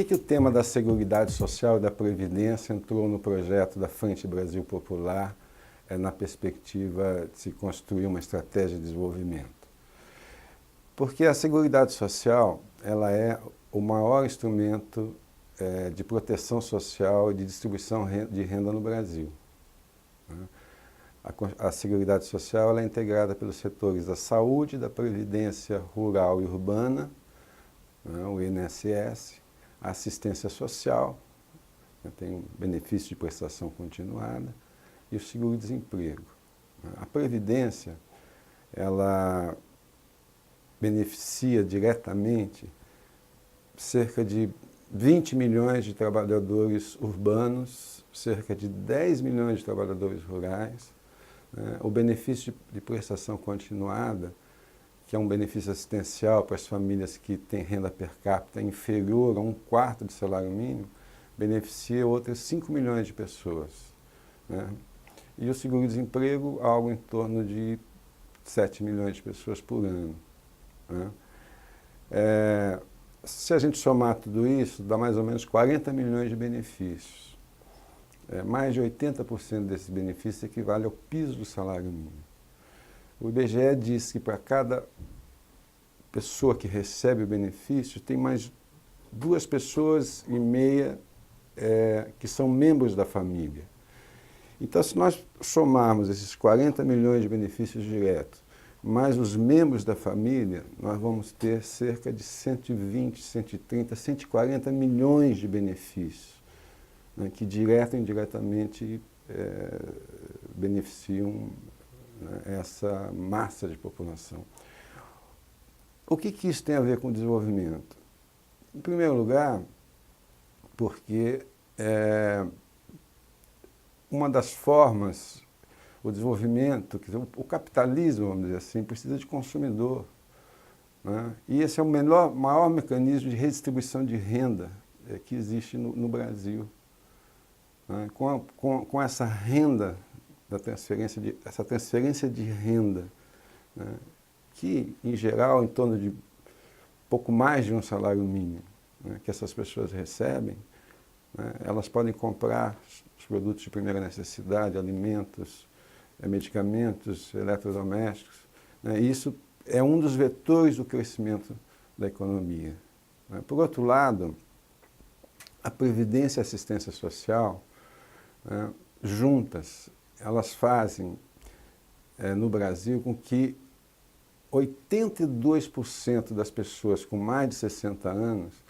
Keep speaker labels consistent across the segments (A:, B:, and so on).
A: que o tema da Seguridade Social e da Previdência entrou no projeto da Frente Brasil Popular na perspectiva de se construir uma estratégia de desenvolvimento? Porque a Seguridade Social ela é o maior instrumento de proteção social e de distribuição de renda no Brasil. A Seguridade Social ela é integrada pelos setores da saúde, da previdência rural e urbana, o INSS, a assistência social, tem um benefício de prestação continuada, e o seguro-desemprego. A previdência, ela beneficia diretamente cerca de 20 milhões de trabalhadores urbanos, cerca de 10 milhões de trabalhadores rurais. O benefício de prestação continuada, que é um benefício assistencial para as famílias que têm renda per capita inferior a 1/4 do salário mínimo, beneficia outras 5 milhões de pessoas. E o seguro-desemprego, algo em torno de 7 milhões de pessoas por ano. Se a gente somar tudo isso, dá mais ou menos 40 milhões de benefícios. Mais de 80% desses benefícios equivale ao piso do salário mínimo. O IBGE diz que para cada pessoa que recebe o benefício, tem mais 2,5 pessoas que são membros da família. Então, se nós somarmos esses 40 milhões de benefícios diretos, mais os membros da família, nós vamos ter cerca de 120, 130, 140 milhões de benefícios, que direta e indiretamente beneficiam essa massa de população. O que isso tem a ver com o desenvolvimento? Em primeiro lugar, porque uma das formas, o desenvolvimento, o capitalismo, vamos dizer assim, precisa de consumidor. E esse é o maior mecanismo de redistribuição de renda que existe no Brasil. Com essa renda, essa transferência de renda, que, em geral, em torno de pouco mais de um salário mínimo que essas pessoas recebem, elas podem comprar os produtos de primeira necessidade, alimentos, medicamentos, eletrodomésticos. Isso é um dos vetores do crescimento da economia. Por outro lado, a Previdência e a Assistência Social, juntas, elas fazem no Brasil com que 82% das pessoas com mais de 60 anos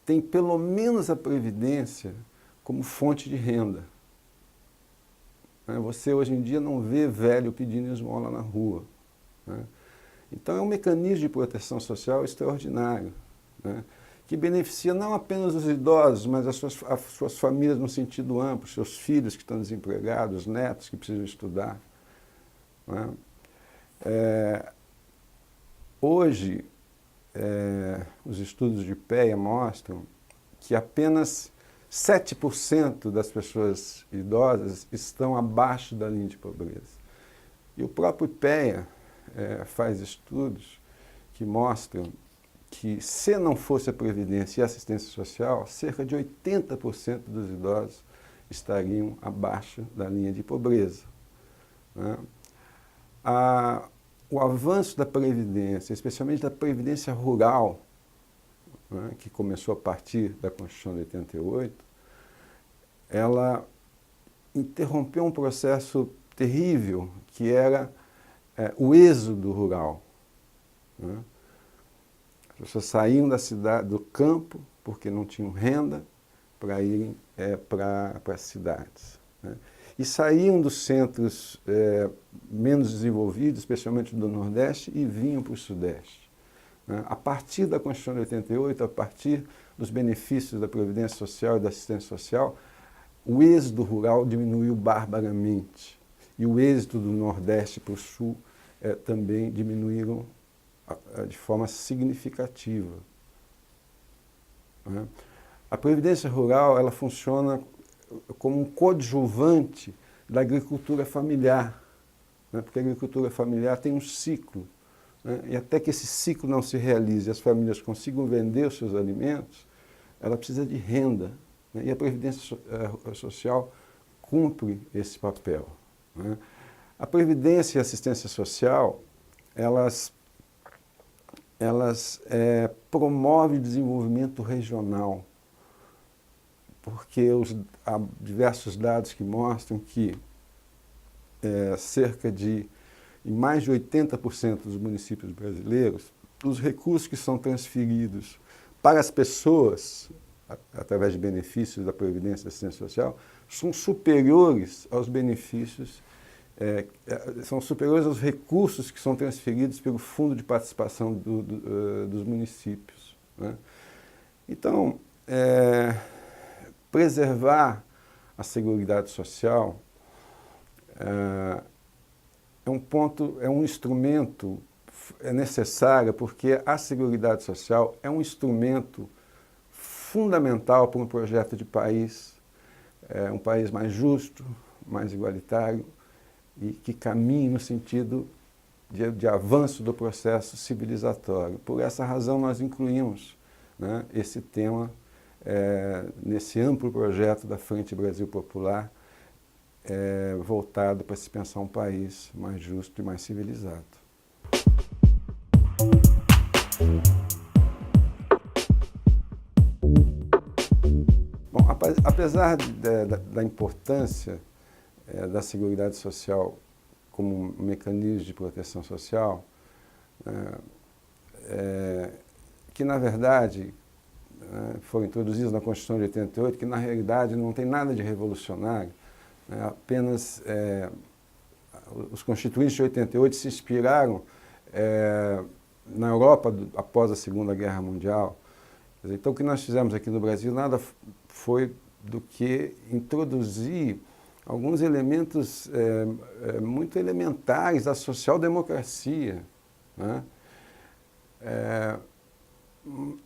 A: têm pelo menos a Previdência como fonte de renda. Você hoje em dia não vê velho pedindo esmola na rua. Então é um mecanismo de proteção social extraordinário, que beneficia não apenas os idosos, mas as suas famílias no sentido amplo, seus filhos que estão desempregados, netos que precisam estudar. Hoje, os estudos de IPEA mostram que apenas 7% das pessoas idosas estão abaixo da linha de pobreza. E o próprio IPEA faz estudos que mostram que, se não fosse a Previdência e a Assistência Social, cerca de 80% dos idosos estariam abaixo da linha de pobreza. O avanço da Previdência, especialmente da Previdência Rural, que começou a partir da Constituição de 88, ela interrompeu um processo terrível, que era o êxodo rural. As pessoas saíam da cidade, do campo, porque não tinham renda, para irem para as cidades. E saíam dos centros menos desenvolvidos, especialmente do Nordeste, e vinham para o Sudeste. A partir da Constituição de 88, a partir dos benefícios da Previdência Social e da Assistência Social, o êxodo rural diminuiu barbaramente. E o êxodo do Nordeste para o Sul também diminuíram de forma significativa. A Previdência Rural ela funciona como um coadjuvante da agricultura familiar, porque a agricultura familiar tem um ciclo, e até que esse ciclo não se realize e as famílias consigam vender os seus alimentos, ela precisa de renda, né? E a Previdência Social cumpre esse papel, né? A Previdência e a Assistência Social, elas promovem o desenvolvimento regional, porque há diversos dados que mostram que em mais de 80% dos municípios brasileiros, os recursos que são transferidos para as pessoas, através de benefícios da Previdência e da Assistência Social, são superiores aos benefícios, são superiores aos recursos que são transferidos pelo Fundo de Participação dos municípios, né? Então, preservar a Seguridade Social é um instrumento, é necessário, porque a Seguridade Social é um instrumento fundamental para um projeto de país, um país mais justo, mais igualitário e que caminhe no sentido de avanço do processo civilizatório. Por essa razão, nós incluímos, né, esse tema nesse amplo projeto da Frente Brasil Popular, voltado para se pensar um país mais justo e mais civilizado. Bom, apesar da importância da Seguridade Social como um mecanismo de proteção social, que na verdade foram introduzidos na Constituição de 88, que na realidade não tem nada de revolucionário, apenas os constituintes de 88 se inspiraram na Europa após a Segunda Guerra Mundial. Então, o que nós fizemos aqui no Brasil nada foi do que introduzir alguns elementos muito elementares da social-democracia, né?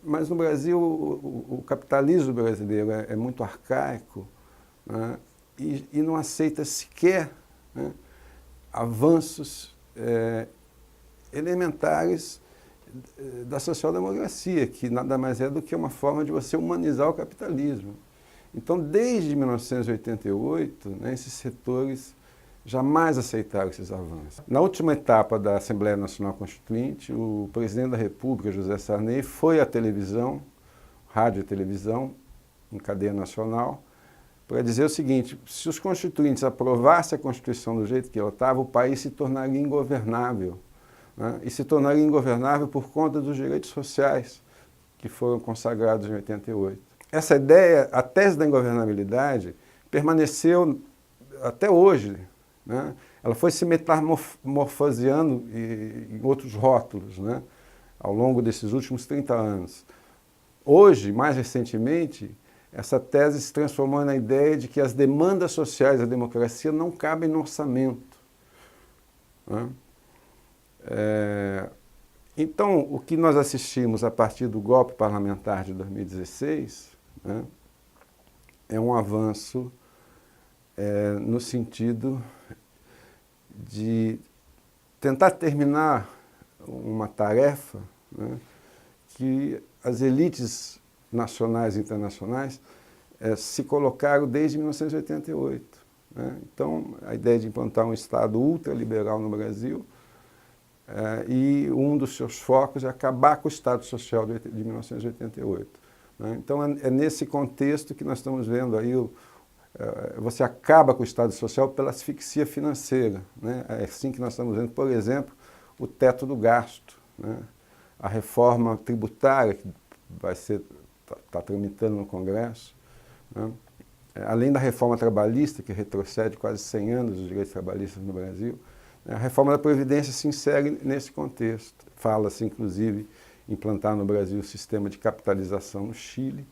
A: Mas no Brasil, o capitalismo brasileiro é muito arcaico, né? E não aceita sequer, né, avanços elementares da social-democracia, que nada mais é do que uma forma de você humanizar o capitalismo. Então, desde 1988, né, esses setores jamais aceitaram esses avanços. Na última etapa da Assembleia Nacional Constituinte, o presidente da República, José Sarney, foi à televisão, rádio e televisão, em cadeia nacional, para dizer o seguinte: se os constituintes aprovassem a Constituição do jeito que ela estava, o país se tornaria ingovernável, né? E se tornaria ingovernável por conta dos direitos sociais que foram consagrados em 88. Essa ideia, a tese da ingovernabilidade, permaneceu até hoje, né? Ela foi se metamorfoseando em outros rótulos, né, ao longo desses últimos 30 anos. Hoje, mais recentemente, essa tese se transformou na ideia de que as demandas sociais da democracia não cabem no orçamento, né? Então, o que nós assistimos a partir do golpe parlamentar de 2016, né, é um avanço no sentido de tentar terminar uma tarefa, né, que as elites nacionais e internacionais se colocaram desde 1988. Né? Então, a ideia de implantar um Estado ultraliberal no Brasil, e um dos seus focos é acabar com o Estado Social de 1988. Né? Então, é nesse contexto que nós estamos vendo aí, você acaba com o Estado Social pela asfixia financeira. Né? É assim que nós estamos vendo, por exemplo, o teto do gasto, né? A reforma tributária, que está tramitando no Congresso, né? Além da reforma trabalhista, que retrocede quase 100 anos os direitos trabalhistas no Brasil, a reforma da Previdência se insere nesse contexto. Fala-se, inclusive, em implantar no Brasil o sistema de capitalização no Chile,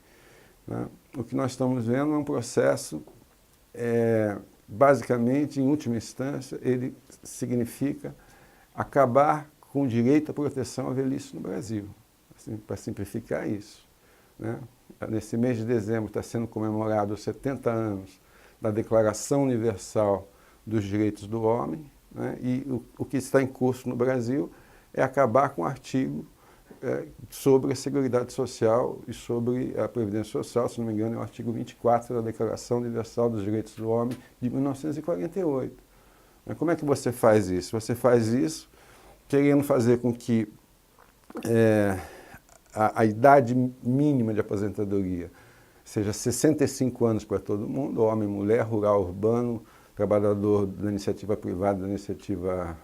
A: né? O que nós estamos vendo é um processo, basicamente, em última instância, ele significa acabar com o direito à proteção à velhice no Brasil, assim, para simplificar isso, né? Nesse mês de dezembro está sendo comemorado os 70 anos da Declaração Universal dos Direitos do Homem, né? E o que está em curso no Brasil é acabar com o artigo sobre a Seguridade Social e sobre a Previdência Social, se não me engano, é o artigo 24 da Declaração Universal dos Direitos do Homem de 1948. Mas como é que você faz isso? Você faz isso querendo fazer com que a idade mínima de aposentadoria seja 65 anos para todo mundo, homem, mulher, rural, urbano, trabalhador da iniciativa privada, da iniciativa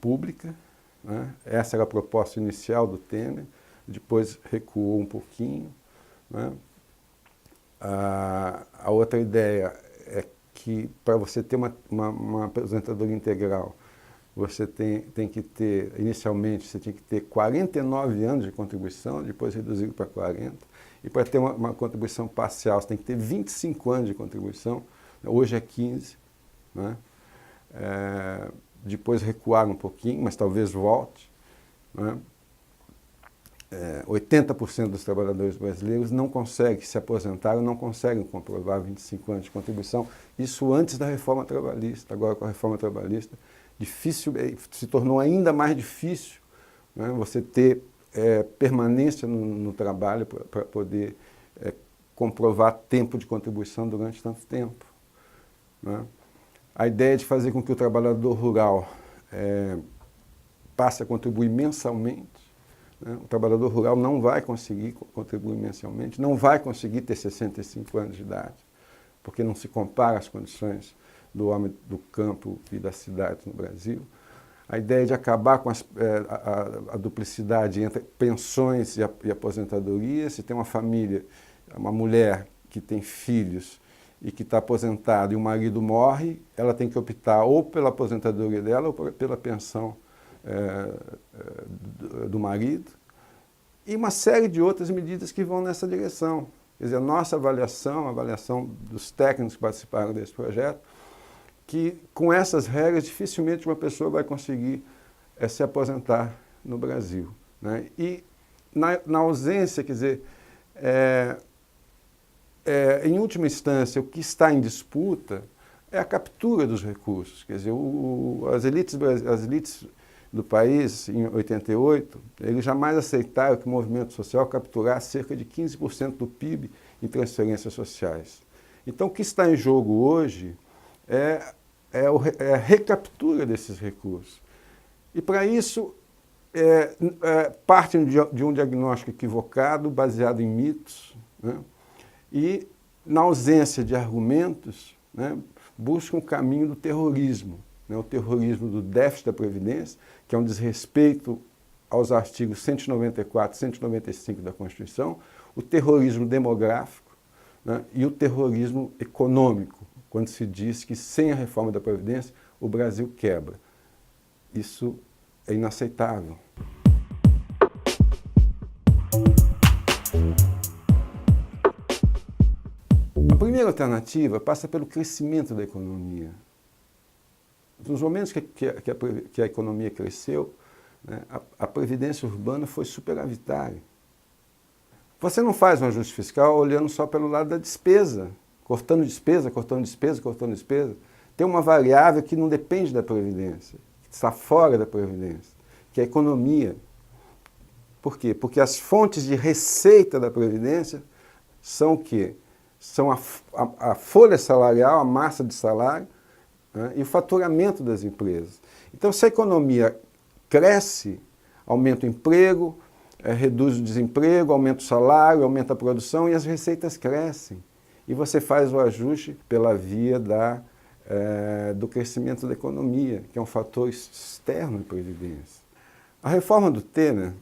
A: pública, né? Essa era a proposta inicial do Temer, depois recuou um pouquinho, né? A outra ideia é que para você ter uma aposentadoria integral, você tem que ter, inicialmente, você tinha que ter 49 anos de contribuição, depois reduzido para 40. E para ter uma contribuição parcial, você tem que ter 25 anos de contribuição, hoje é 15. Né? Depois recuaram um pouquinho, mas talvez volte. Né? 80% dos trabalhadores brasileiros não conseguem se aposentar, não conseguem comprovar 25 anos de contribuição. Isso antes da reforma trabalhista. Agora, com a reforma trabalhista, se tornou ainda mais difícil, né, você ter permanência no trabalho para poder comprovar tempo de contribuição durante tanto tempo. Né? A ideia de fazer com que o trabalhador rural passe a contribuir mensalmente. Né? O trabalhador rural não vai conseguir contribuir mensalmente, não vai conseguir ter 65 anos de idade, porque não se compara as condições do homem do campo e das cidades no Brasil. A ideia de acabar com a duplicidade entre pensões e aposentadoria. Se tem uma família, uma mulher que tem filhos e que está aposentada e o marido morre, ela tem que optar ou pela aposentadoria dela ou pela pensão do marido. E uma série de outras medidas que vão nessa direção. Quer dizer, a nossa avaliação, a avaliação dos técnicos que participaram desse projeto, que com essas regras dificilmente uma pessoa vai conseguir se aposentar no Brasil. Né? E na ausência, quer dizer, em última instância, o que está em disputa é a captura dos recursos. Quer dizer, as elites do país, em 88, eles jamais aceitaram que o movimento social capturasse cerca de 15% do PIB em transferências sociais. Então, o que está em jogo hoje é a recaptura desses recursos. E, para isso, partem de um diagnóstico equivocado, baseado em mitos, né? E, na ausência de argumentos, né, buscam o caminho do terrorismo, né? O terrorismo do déficit da Previdência, que é um desrespeito aos artigos 194 e 195 da Constituição, o terrorismo demográfico, né, e o terrorismo econômico, quando se diz que sem a reforma da Previdência o Brasil quebra. Isso é inaceitável. A primeira alternativa passa pelo crescimento da economia. Nos momentos que a economia cresceu, né, a previdência urbana foi superavitária. Você não faz um ajuste fiscal olhando só pelo lado da despesa, cortando despesa, cortando despesa, cortando despesa. Tem uma variável que não depende da Previdência, que está fora da Previdência, que é a economia. Por quê? Porque as fontes de receita da Previdência são o quê? São a folha salarial, a massa de salário, né, e o faturamento das empresas. Então, se a economia cresce, aumenta o emprego, reduz o desemprego, aumenta o salário, aumenta a produção e as receitas crescem. E você faz o ajuste pela via do crescimento da economia, que é um fator externo à Previdência. A reforma do Temer,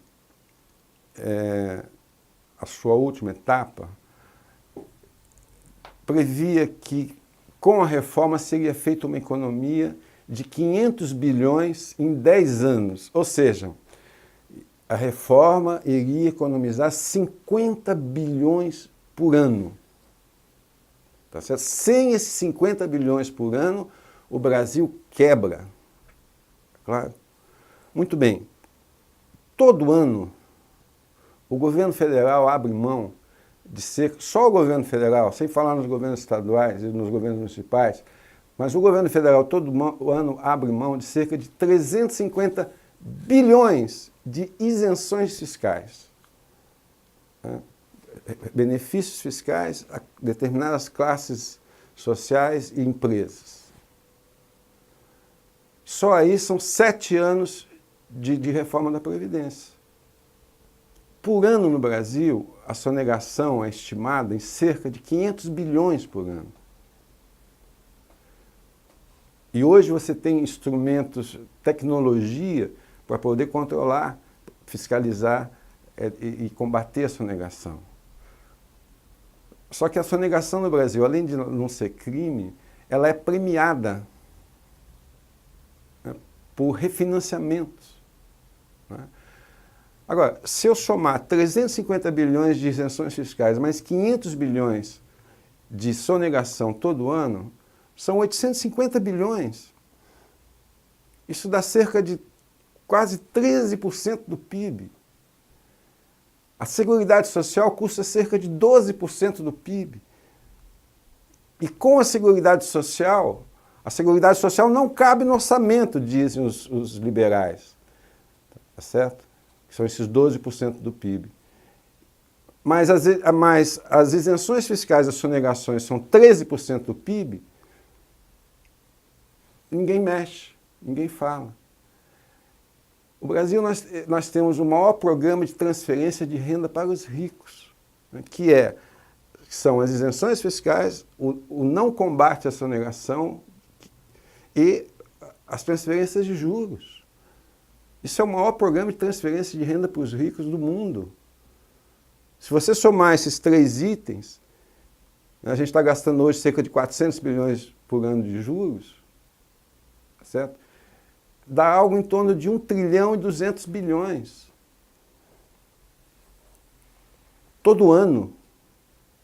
A: a sua última etapa, previa que com a reforma seria feita uma economia de 500 bilhões em 10 anos. Ou seja, a reforma iria economizar 50 bilhões por ano. Tá certo? Sem esses 50 bilhões por ano, o Brasil quebra. Claro? Muito bem. Todo ano, o governo federal abre mão de só o governo federal, sem falar nos governos estaduais e nos governos municipais, mas o governo federal todo ano abre mão de cerca de 350 bilhões de isenções fiscais, né? Benefícios fiscais a determinadas classes sociais e empresas. Só aí são 7 anos de reforma da Previdência. Por ano no Brasil, a sonegação é estimada em cerca de 500 bilhões por ano. E hoje você tem instrumentos, tecnologia, para poder controlar, fiscalizar e combater a sonegação. Só que a sonegação no Brasil, além de não ser crime, ela é premiada, né, por refinanciamentos, né? Agora, se eu somar 350 bilhões de isenções fiscais, mais 500 bilhões de sonegação todo ano, são 850 bilhões. Isso dá cerca de quase 13% do PIB. A Seguridade Social custa cerca de 12% do PIB. E com a Seguridade Social não cabe no orçamento, dizem os liberais. Tá certo? Que são esses 12% do PIB. Mas as isenções fiscais, as sonegações são 13% do PIB, ninguém mexe, ninguém fala. No Brasil, nós temos o maior programa de transferência de renda para os ricos, né, que são as isenções fiscais, o não combate à sonegação e as transferências de juros. Isso é o maior programa de transferência de renda para os ricos do mundo. Se você somar esses 3 itens, né, a gente está gastando hoje cerca de 400 bilhões por ano de juros, certo? Dá algo em torno de 1 trilhão e 200 bilhões. Todo ano,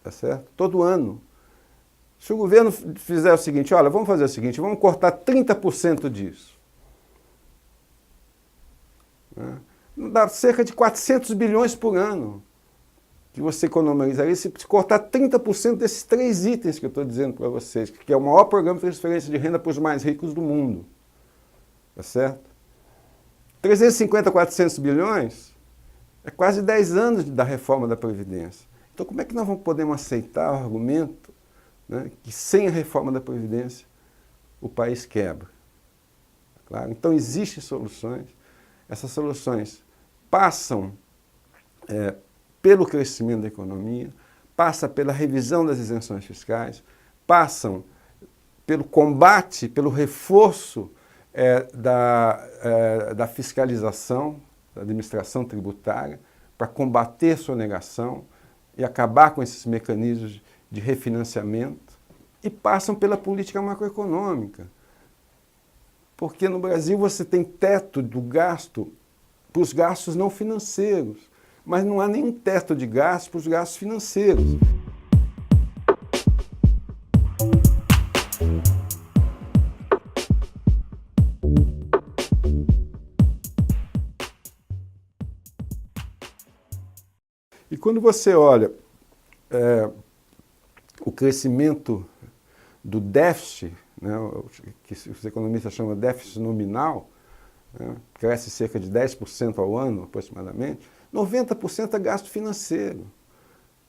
A: tá certo? Todo ano. Se o governo fizer o seguinte, olha, vamos fazer o seguinte, vamos cortar 30% disso. Né? Dá cerca de 400 bilhões por ano que você economizaria se cortar 30% desses 3 itens que eu estou dizendo para vocês, que é o maior programa de transferência de renda para os mais ricos do mundo. Tá certo? 350, 400 bilhões é quase 10 anos da reforma da Previdência. Então, como é que nós podemos aceitar o argumento, né, que sem a reforma da Previdência o país quebra? Claro? Então, existem soluções. Essas soluções passam pelo crescimento da economia, passam pela revisão das isenções fiscais, passam pelo combate, pelo reforço da fiscalização, da administração tributária, para combater a sonegação e acabar com esses mecanismos de refinanciamento, e passam pela política macroeconômica. Porque no Brasil você tem teto do gasto para os gastos não financeiros, mas não há nenhum teto de gasto para os gastos financeiros. E quando você olha o crescimento do déficit, né, que os economistas chamam de déficit nominal, né, cresce cerca de 10% ao ano, aproximadamente, 90% é gasto financeiro.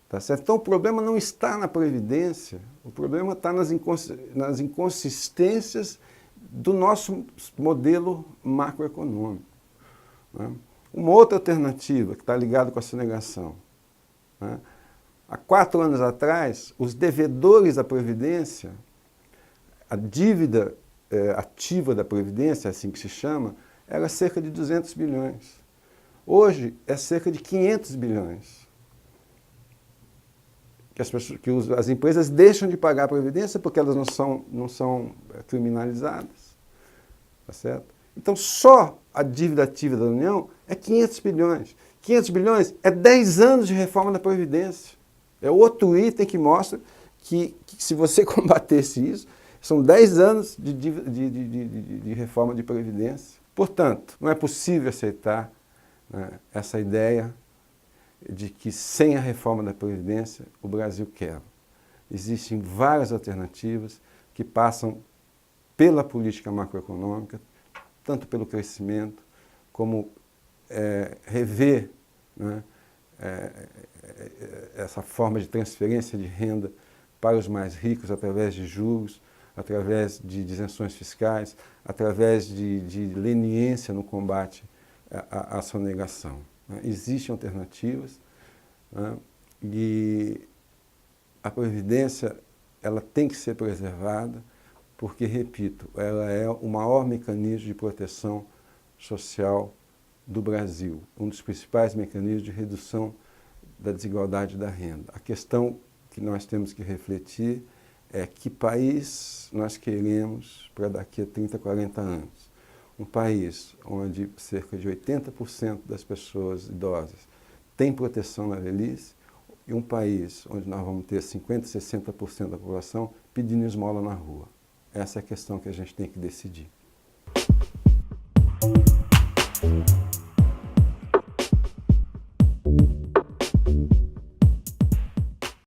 A: Tá certo? Então o problema não está na Previdência, o problema está nas inconsistências do nosso modelo macroeconômico. Né? Uma outra alternativa que está ligada com a sonegação. Né? Há 4 anos atrás, os devedores da Previdência, a dívida ativa da Previdência, assim que se chama, era cerca de 200 bilhões. Hoje é cerca de 500 bilhões. As empresas deixam de pagar a Previdência porque elas não são criminalizadas. Tá certo? Então, só a dívida ativa da União é 500 bilhões. 500 bilhões é 10 anos de reforma da Previdência. É outro item que mostra que se você combatesse isso, são 10 anos de reforma de Previdência. Portanto, não é possível aceitar, né, essa ideia de que sem a reforma da Previdência o Brasil quebra. Existem várias alternativas que passam pela política macroeconômica, tanto pelo crescimento como rever, né, essa forma de transferência de renda para os mais ricos através de juros, através de isenções fiscais, através de leniência no combate à sonegação. Né? Existem alternativas, né? E a Previdência ela tem que ser preservada porque, repito, ela é o maior mecanismo de proteção social do Brasil, um dos principais mecanismos de redução da desigualdade da renda. A questão que nós temos que refletir é que país nós queremos para daqui a 30, 40 anos. Um país onde cerca de 80% das pessoas idosas têm proteção na velhice e um país onde nós vamos ter 50%, 60% da população pedindo esmola na rua. Essa é a questão que a gente tem que decidir.